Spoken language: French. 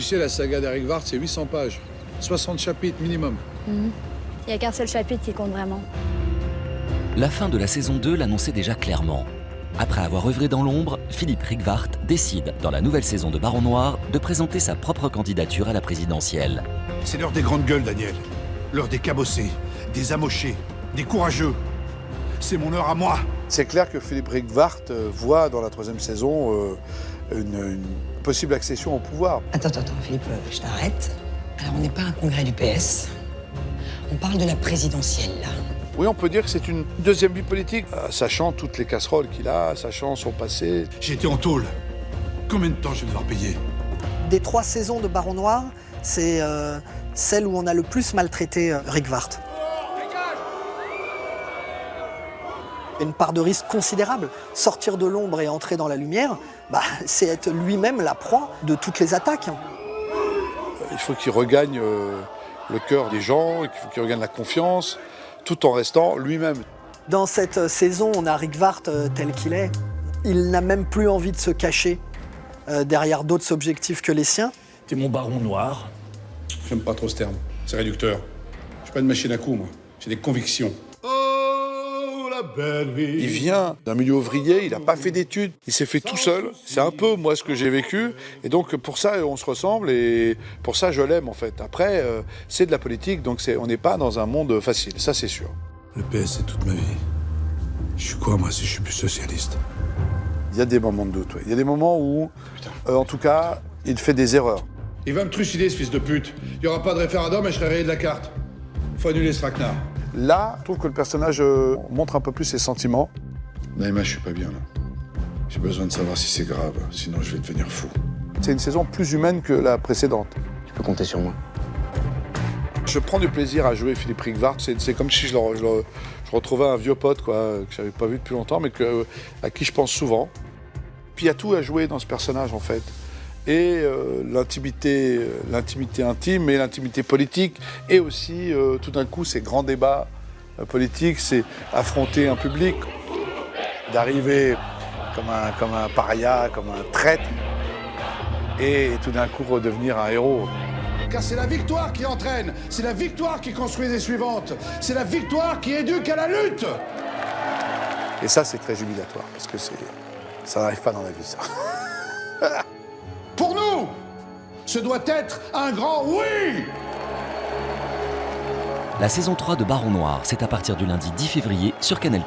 sais, la saga d'Eric Vart, c'est 800 pages. 60 chapitres minimum. Il n'y a qu'un seul chapitre qui compte vraiment. La fin de la saison 2 l'annonçait déjà clairement. Après avoir œuvré dans l'ombre, Philippe Rigvart décide, dans la nouvelle saison de Baron Noir, de présenter sa propre candidature à la présidentielle. C'est l'heure des grandes gueules, Daniel. L'heure des cabossés, des amochés, des courageux. C'est mon heure à moi. C'est clair que Philippe Rigvart voit dans la troisième saison une possible accession au pouvoir. Attends, Philippe, je t'arrête. Alors, on n'est pas un congrès du PS. On parle de la présidentielle, là. Oui, on peut dire que c'est une deuxième vie politique, sachant toutes les casseroles qu'il a, sachant son passé. J'ai été en tôle. Combien de temps je vais devoir payer? Des 3 saisons de Baron Noir, c'est celle où on a le plus maltraité Rigvart. Une part de risque considérable. Sortir de l'ombre et entrer dans la lumière, c'est être lui-même la proie de toutes les attaques. Il faut qu'il regagne le cœur des gens, il faut qu'il regagne la confiance, tout en restant lui-même. Dans cette saison, on a Rigvart tel qu'il est. Il n'a même plus envie de se cacher derrière d'autres objectifs que les siens. T'es mon baron noir. J'aime pas trop ce terme. C'est réducteur. Je suis pas une machine à coups, moi. J'ai des convictions. Oh, la belle vie. Il vient d'un milieu ouvrier, il n'a pas fait d'études, il s'est fait tout seul. C'est un peu moi ce que j'ai vécu. Et donc pour ça, on se ressemble et pour ça, je l'aime en fait. Après, c'est de la politique, donc on n'est pas dans un monde facile, ça c'est sûr. Le PS, c'est toute ma vie. Je suis quoi, moi, si je suis plus socialiste? Il y a des moments de doute, ouais. Il y a des moments où, en tout cas, il fait des erreurs. Il va me trucider, ce fils de pute. Il y aura pas de référendum et je serai rayé de la carte. Faut annuler ce traquenard. Là, je trouve que le personnage montre un peu plus ses sentiments. Naïma, je suis pas bien, là. J'ai besoin de savoir si c'est grave, sinon je vais devenir fou. C'est une saison plus humaine que la précédente. Tu peux compter sur moi. Je prends du plaisir à jouer Philippe Rigvart. C'est comme si je retrouvais un vieux pote quoi, que j'avais pas vu depuis longtemps, mais à qui je pense souvent. Puis il y a tout à jouer dans ce personnage, en fait. Et l'intimité intime et l'intimité politique, et aussi, tout d'un coup, ces grands débats politiques, c'est affronter un public, d'arriver comme un paria, comme un traître, et tout d'un coup redevenir un héros. Car c'est la victoire qui entraîne, c'est la victoire qui construit les suivantes, c'est la victoire qui éduque à la lutte. Et ça, c'est très jubilatoire, parce que ça n'arrive pas dans la vie, ça. Pour nous, ce doit être un grand oui. La saison 3 de Baron Noir, c'est à partir du lundi 10 février sur Canal+.